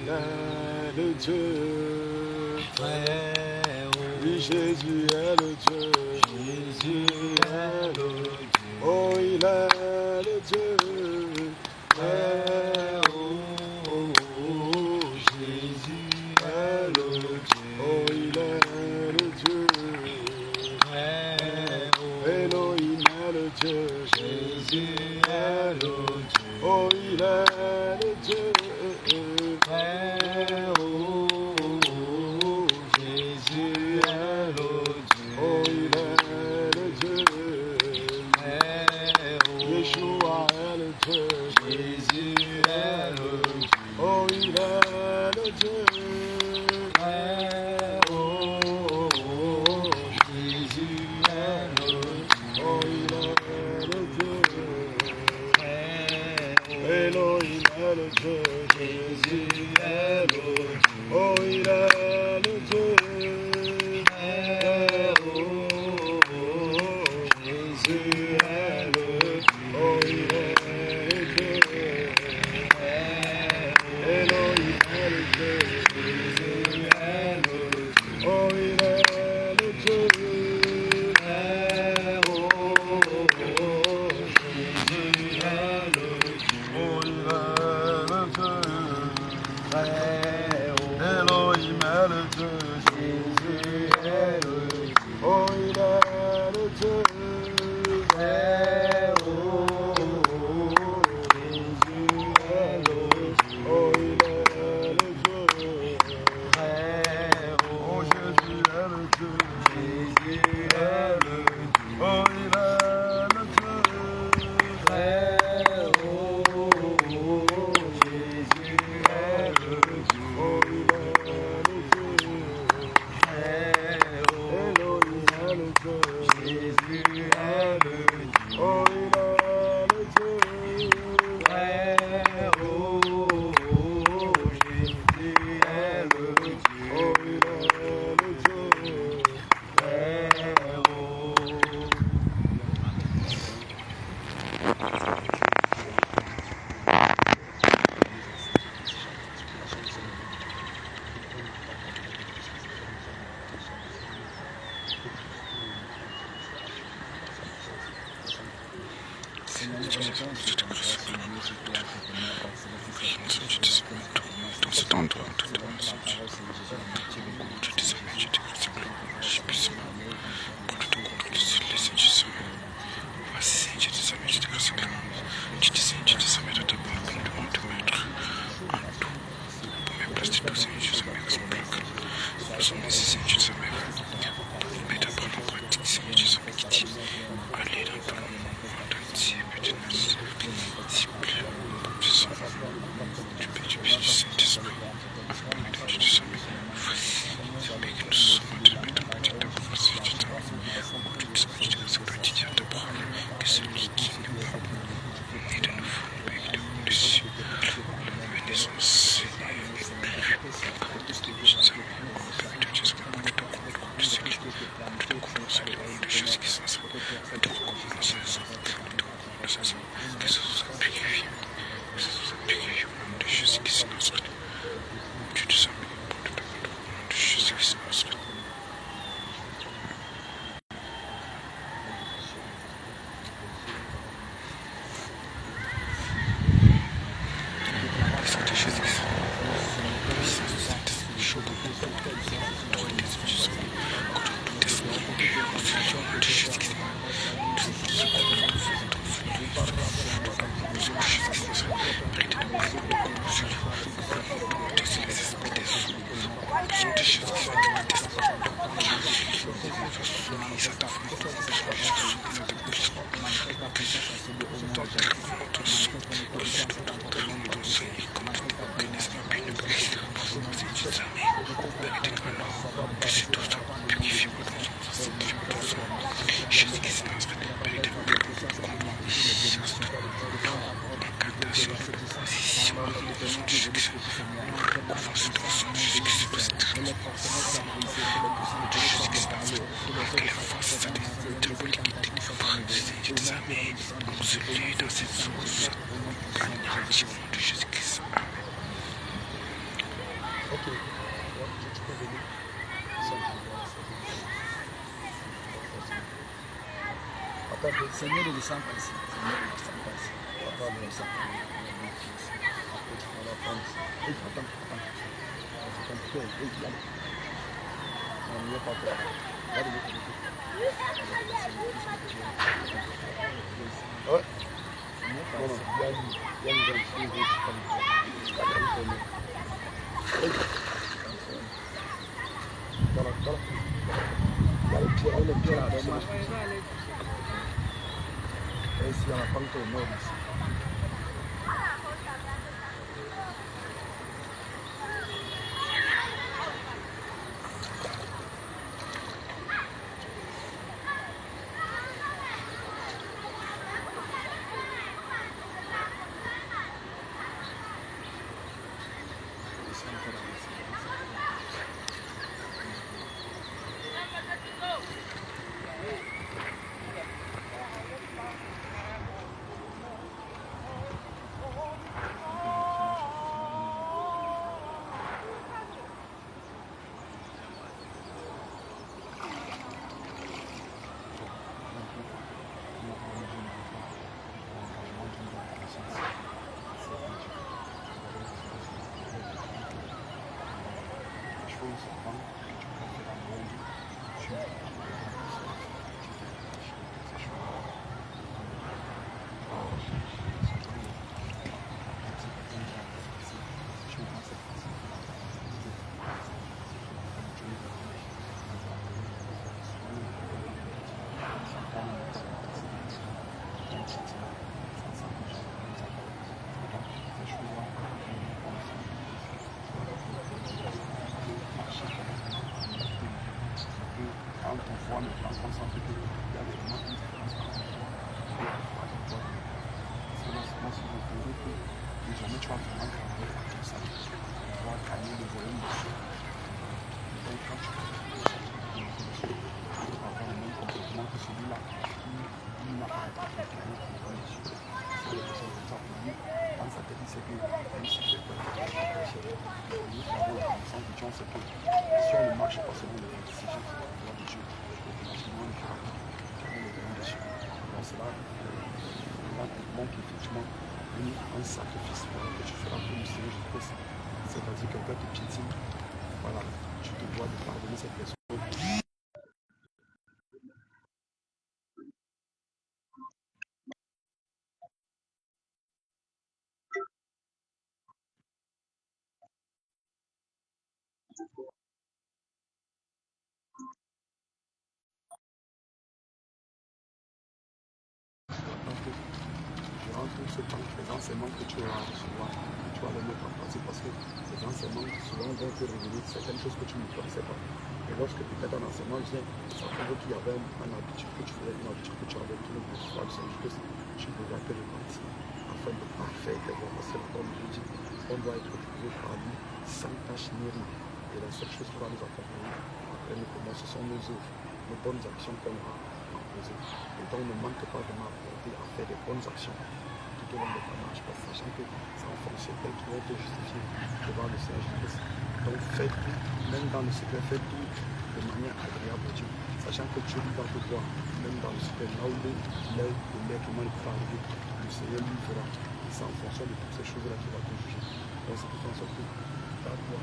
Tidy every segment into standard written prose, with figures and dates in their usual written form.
est le Dieu. Oui, Jésus est le Dieu. Jésus est le Dieu. Oh, il est le Dieu. Jésus est le Dieu. Oh, il est le Dieu. Elohim est le Dieu. Jésus est le Dieu. Oh, il est le Dieu. Jésus est le Dieu. Oh, il est le Dieu. Yeshua est le Dieu. Jésus est le Dieu. Oh, il est le Dieu. Jésus est le Dieu. Oh, il est le Dieu. Elohim est le Dieu. Jésus est le Dieu. Oh, il est le Dieu. Jésus est le Dieu. Oh, il est le Dieu. Elohim est le Dieu. Jésus est le Dieu. Oh, il est le Dieu. Jésus est le Dieu. Oh, il est le Dieu. Elohim est le Dieu. Jésus est le Dieu. Oh, il est le Dieu. Ok. Tu peux venir. Attends, Seigneur de descendre par ici. Seigneur de descendre par ici. attends, mais ça. On va prendre ça. Attends. C'est compliqué. On n'y est pas encore. Va de l'autre côté. Ouais. Non, il y a une gentille rouge comme ça. Voilà. Le pied là, dommage. Et ici, on n'a pas encore le nord ici. Jamais tu vas vraiment travailler comme ça. Tu vas gagner le volume dessus. Donc quand tu vas avoir le même comportement que celui-là qui n'a pas été préparé pour le dessus. C'est la personne comme ça pour lui. Quand ça te dit c'est que même si tu es pas nous savons la connaissance de Dieu, c'est que si on ne marche pas selon les décisions de la loi de Dieu, automatiquement on ne fera pas le volume dessus. Donc c'est là montre effectivement un sacrifice que tu feras pour le Seigneur Jésus-Christ. C'est-à-dire que quelqu'un te piétine, voilà, tu te dois de pardonner cette personne. Durant tout ce temps, les enseignements que tu vas recevoir, tu vas les mettre en pratique parce que les enseignements souvent vont te révéler certaines choses que tu ne connaissais pas. Et lorsque peut-être un enseignement vient, ça prouve qu'il y avait une habitude que tu faisais, une habitude que tu avais tout le monde soit du Seigneur Jésus, tu devras te repentir afin de parfaire tes voies. Parce que la parole de Dieu dit qu'on doit être éprouvé par lui sans tâche ni rime. Et la seule chose qui va nous accompagner après nous commencer, ce sont nos œuvres, nos bonnes actions qu'on aura posées. Et donc ne manque pas de m'apporter à faire des bonnes actions tout au long de ta marche, parce que sachant que c'est en fonction d'elles qui vont te justifier devant le Seigneur Jésus-Christ. Donc fais tout, même dans le secret, fais tout de manière agréable à Dieu, sachant que Dieu lui va te voir, même dans le secret, là où comment il peut arriver, le Seigneur lui fera. Et c'est en fonction de toutes ces choses-là qu'il va te juger. Donc c'est tout en sorte que ta foi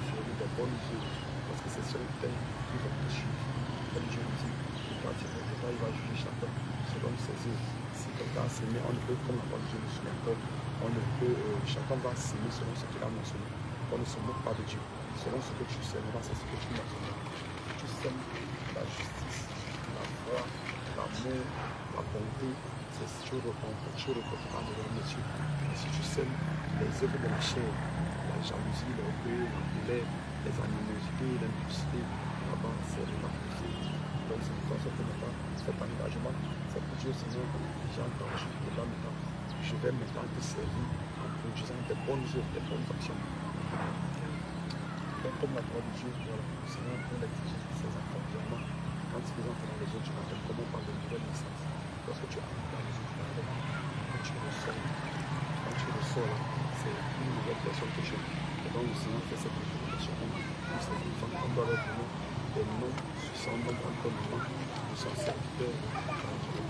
sur des bonnes œuvres, parce que c'est seul tel qui va te suivre. Comme Dieu dit, il va juger chacun selon ses œuvres. Si quelqu'un s'aimer, on ne peut, comme la parole de Dieu le souligne encore, on ne peut, chacun va s'aimer selon ce qu'il a mentionné. On ne se moque pas de Dieu. Selon ce que tu sèmeras, c'est ce que tu mentionneras. Tu sèmes la justice, la foi, l'amour, la bonté, c'est ce que tu récolteras devant les cieux. Et si tu sèmes les œuvres de la chair, la jalousie, l'orgueil, la colère, les animosités, l'impudicité, là-bas, c'est la poussée. Donc c'est pour ça que maintenant, cet engagement, c'est pour Dieu, Seigneur, j'ai engagé et là maintenant, je vais maintenant te servir en produisant des bonnes œuvres, des bonnes actions. Donc comme la parole de Dieu, voilà, le Seigneur pour l'exigence de ses enfants, vraiment, quand ils entrent dans les autres, tu m'appelles comment par de nouvelles naissances. Lorsque tu entres dans les autres, tu m'appelles quand tu ressors là, c'est une nouvelle personne que tu es. Et donc le Seigneur fait cette chose. tous les enfants, on doit leur donner des noms suffisants, donc on donne le nom de son serviteur.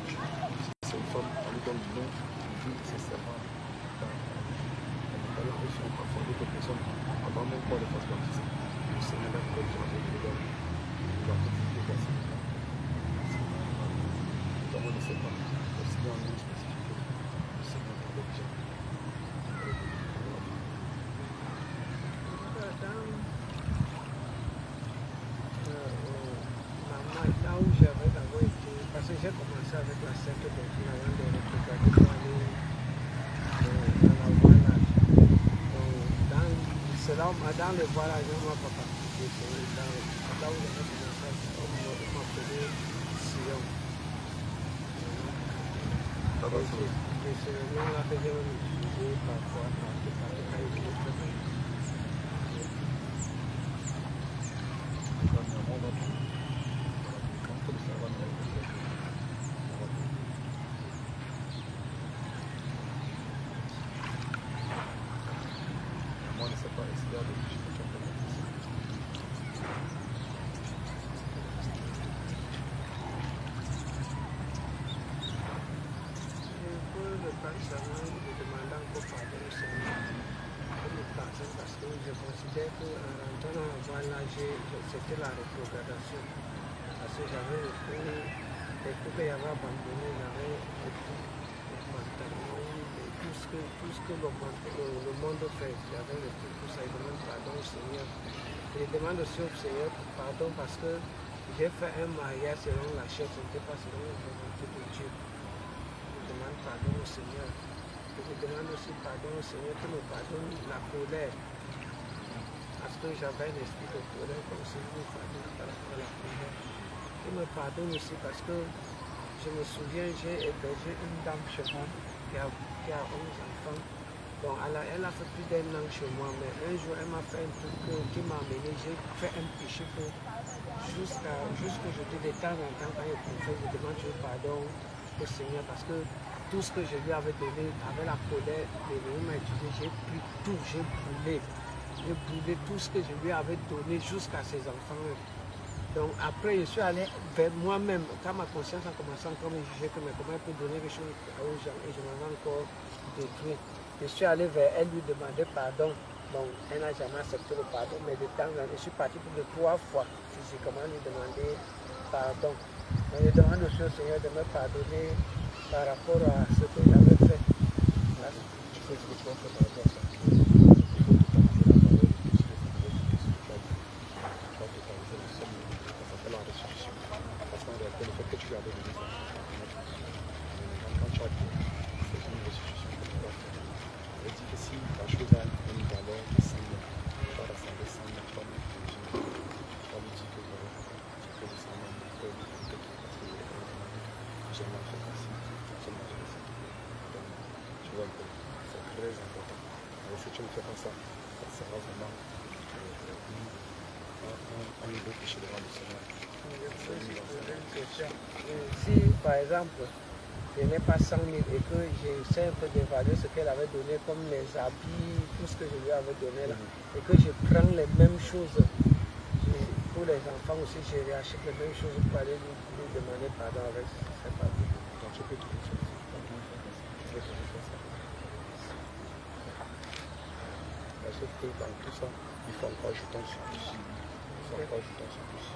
Si c'est une femme, on lui donne le nom de ses servants. Elle a reçu un parfum d'autres personnes avant même qu'on les fasse baptiser. Le Seigneur l'a fait déjà avec les gars. Il a fait des personnes. Nous ne sait pas. Le Seigneur nous spécifie. Le Seigneur l'a fait déjà. Là où j'avais d'abord été, parce que j'ai commencé avec la secte doctrine avant de regarder pour aller dans la voilage. Dans le voilage, on m'a pas participé. Là où j'avais commencé, on m'appelait Sion. Et c'est le nom-là que j'ai même utilisé parfois, quand il est très bien. Moi, ne sais pas, est-ce qu'il y a des gens qui ont fait Personnellement, je demande encore pardon au Seigneur pour mes personnes parce que je considère qu'en rentrant dans la voie là, c'était la rétrogradation. Parce que j'avais les coups que j'avais abandonnés, j'avais les pantalons, tout ce que le monde fait. J'avais le tout ça, je demande pardon au Seigneur. Et je demande aussi au Seigneur pardon parce que j'ai fait un mariage selon la chair, ce n'était pas selon la volonté de Dieu. Je demande pardon au Seigneur. Et je demande aussi pardon au Seigneur qui me pardonne la colère. Parce que j'avais un esprit de colère comme si vous pardonnez par rapport à la colère. Il me pardonne aussi parce que je me souviens, j'ai hébergé une dame chez moi qui a 11 enfants. Donc elle a fait plus d'un an chez moi, mais un jour elle m'a fait un truc qui m'a amené, j'ai fait un péché pour jusque je dis de temps en temps quand je confesse, je demande pardon au Seigneur parce que tout ce que je lui avais donné avec la colère de m'a utilisé, j'ai pris tout, j'ai brûlé tout ce que je lui avais donné jusqu'à ses enfants. Donc après je suis allé vers moi-même, quand ma conscience a commencé encore à me juger que mais comment elle peut donner quelque chose aux gens et je m'avais encore détruit. Je suis allé vers elle lui demander pardon. Bon, elle n'a jamais accepté le pardon, mais de temps en temps, je suis parti plus de 3 fois physiquement lui demander pardon. Mais je demande aussi au Seigneur de me pardonner par rapport à ce que j'avais fait. Voilà. Tu sais ce que tu vas faire par rapport à ça. Il faut totaliser la valeur de tout ce que tu as dit. Tu vas totaliser le somme, ça s'appelle la restitution. Parce qu'en réalité, le fait que tu lui avais donné ça, quand tu as dit, c'est une restitution que tu dois faire. Elle dit que si la chose a une valeur de 100 000, tu vas rassembler 100 000, tu vas lui dire, tu vas lui dire que voilà, tu peux de 100 000, tu peux lui dire que parce que j'ai mal fait ici, j'ai mal fait ici. Donc, tu vois un peu, c'est très important. Et si tu ne fais pas ça, ça sera vraiment un nouveau péché devant le Seigneur. Si par exemple, je n'ai pas 100 000 et que j'essaie un peu d'évaluer ce qu'elle avait donné comme les habits, tout ce que je lui avais donné là, et que je prends les mêmes choses, pour les enfants aussi, je réachète les mêmes choses pour aller lui demander pardon avec ses papiers. Donc tu peux toujours faire ça. Tu peux toujours faire ça. Parce que dans tout ça, il faut encore ajouter un surplus. Il faut encore ajouter un surplus.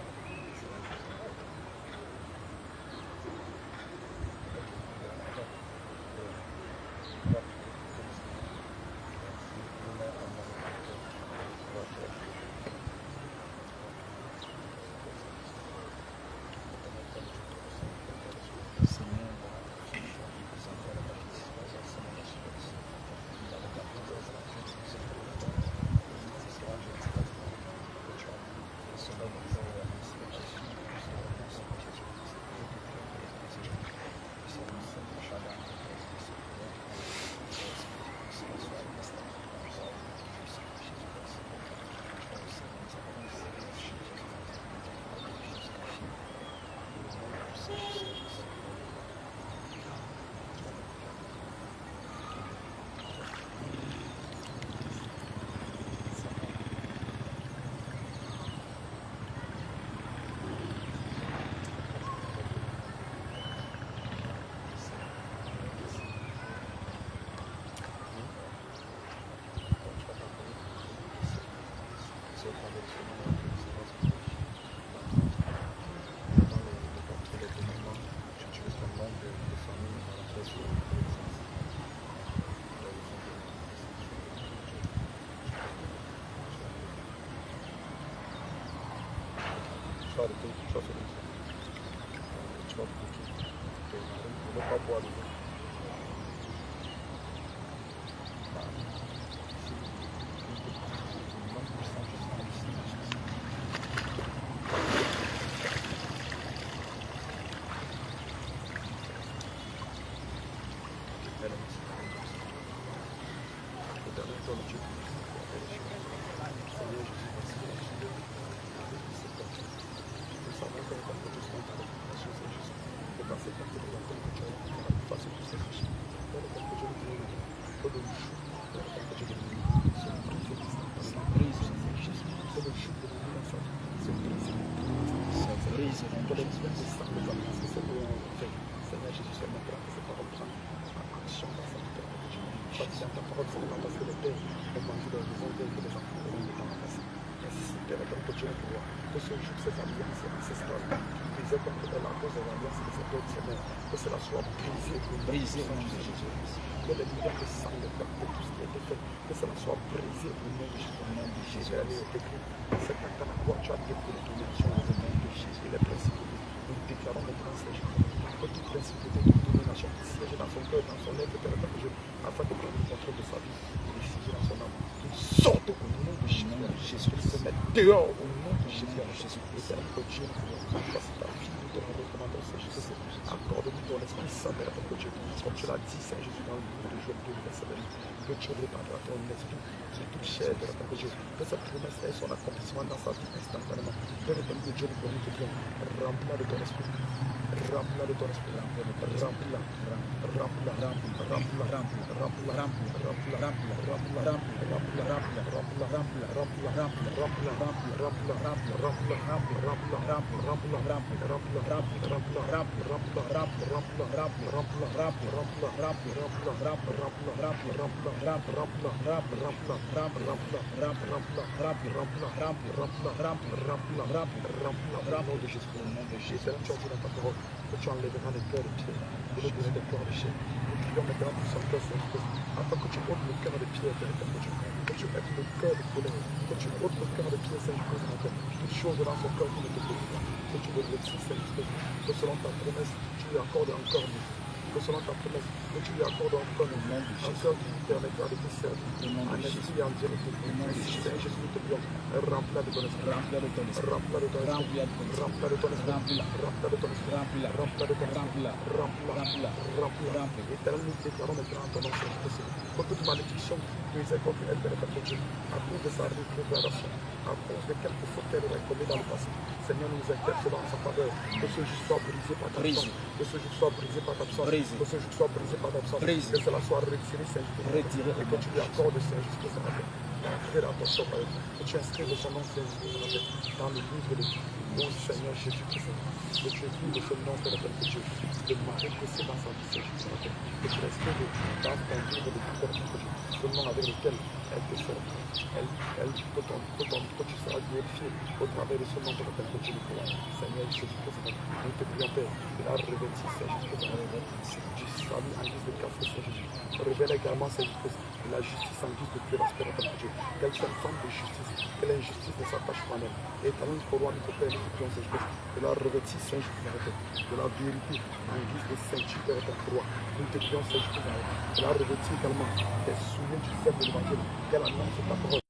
vas arrêter, tu vas faire comme ça. Tu vas bloquer. Ne pas boire le vin. Que cela soit brisé au nom de Jésus. Que les milliards de sang, de tout ce qui a été fait, que cela soit brisé au nom de Jésus. Elle est écrit, c'est pas ta croix, tu as détruit les dominations au nom de Jésus. Et les principautés, nous déclarons maintenant ces jours que toute principauté, toute domination qui siège dans son cœur, dans son être, afin de prendre le contrôle de sa vie et de siéger dans son âme, qu'ils sortent au nom de Jésus. Qu'ils se mettent dehors au nom de Jésus. Et c'est que Dieu, parce que ta fille, nous te recommandons, c'est Jésus. Accorde-nous ton Esprit Saint, Père, que Dieu, comme tu l'as dit, Saint Jésus, dans le livre de Job 2, verset 20, que Dieu répandra ton esprit sur toute chair, Père, que Dieu, que cette promesse ait son accomplissement dans sa vie instantanément. Père, que Dieu nous permet de bien remplir de ton esprit. Remplis-la de ton esprit. Remplis-la. Que tu enlèveras les cœurs de pierre et le besoin des cœurs de chair. Nous prions maintenant pour son cœur, afin que tu ôtes le cœur de pierre, que tu ôtes le cœur de colère, que tu ôtes le cœur de pierre, Seigneur, toute chose dans son cœur qui ne te plaît pas, que tu le retires, Seigneur, que selon ta promesse, tu lui accordes encore mieux. Que selon ta promesse, que tu lui accordes encore un cœur qui lui permettra de te servir en esprit et en vérité. Seigneur Jésus, nous te prions, remplis de ton esprit, remplis de ton esprit, remplis de ton esprit, remplis de ton esprit, remplis de ton esprit, remplis de ton esprit, remplis. Éternel, nous déclarons maintenant en ton nom, Seigneur, que toute malédiction qui nous est contre elle, Père, à cause de sa rétrogradation, à cause de quelques fautes qu'elle aurait commises dans le passé, Seigneur, nous intercédons en sa faveur, que ce jour soit brisé par ta puissance, que ce jour soit brisé par ta puissance, que ce jour soit brisé par ta puissance, que cela soit retiré, Seigneur, et que tu lui accordes, Seigneur, jusqu'à ce matin, d'entrer dans ton sommeil, que tu inscrives son nom, Seigneur, dans le livre de vie. Mon Seigneur Jésus-Christ, que tu écris de ce nom, Père, que Dieu, de marrer précédent dans sa vie, Seigneur, que tu inscrives dans ton livre de vie, Père, que Dieu, ce nom avec lequel elle te sert, que tu seras glorifié au travers de ce nom, Père, que Dieu, Seigneur Jésus-Christ, nous te prions, Père, de la revêtir, Seigneur Jésus-Christ, du salut en guise de café, Seigneur Jésus. Révèle également, Seigneur Jésus-Christ, la justice en guise de cuirasse, Père, Père Dieu. Qu'elle soit une femme de justice, que l'injustice ne s'attache pas à elle. Et par une couronne de Père, nous prions, Seigneur Jésus, de la revêtir, Seigneur Jésus, de la vérité en guise de ceinture, Père, Père Roi. Nous te prions, Seigneur Jésus, de la revêtir également des souliers du fer de l'évangile, qu'elle annonce ta parole.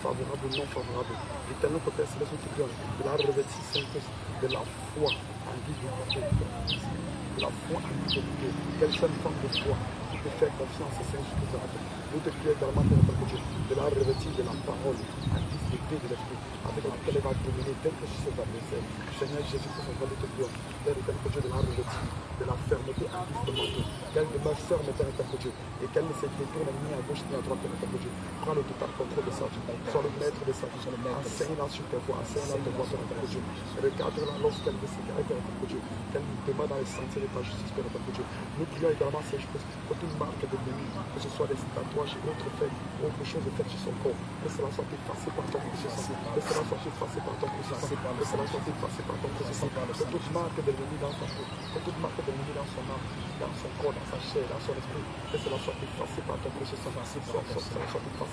Favorable ou non favorable. Éternel Père Céleste, nous te prions de la revêtir, Seigneur Jésus, de la foi en guise de portée. De la foi en guise de portée. Qu'elle soit une femme de foi qui te fait confiance, Seigneur Jésus. Nous te prions également, Père Dieu, de la revêtir de la parole en guise de paix de l'esprit, avec laquelle elle va dominer dès que sur ses adversaires. Seigneur Jésus-Christ, on va te prier, Père Dieu, de la revêtir de la fermeté en guise de manteau. Qu'elle demeure ferme, Père Dieu, et qu'elle ne se détourne ni à gauche ni à droite, Père Dieu. Prends le total contrôle de sa vie, sois le maître de sa vie, enseigne-la sur tes voies, enseigne-la tes voies, Père Dieu. Regarde-la lorsqu'elle veut s'égarer, Père Dieu, qu'elle nous demande dans les sentiers de ta justice, Père Dieu. Nous prions également, Seigneur Jésus-Christ, pour toute marque de l'ennemi, que ce soit des tatouages et autres faits, autre chose de fait sur son corps, que cela soit effacé par ton processus, que cela soit effacé par ton processus, que cela soit effacé par ton processus, que toute marque de l'ennemi dans sa peau, que toute marque de l'ennemi dans son âme, dans son corps, dans sa chair, dans son esprit, que cela soit effacé par ton processus, soit effacé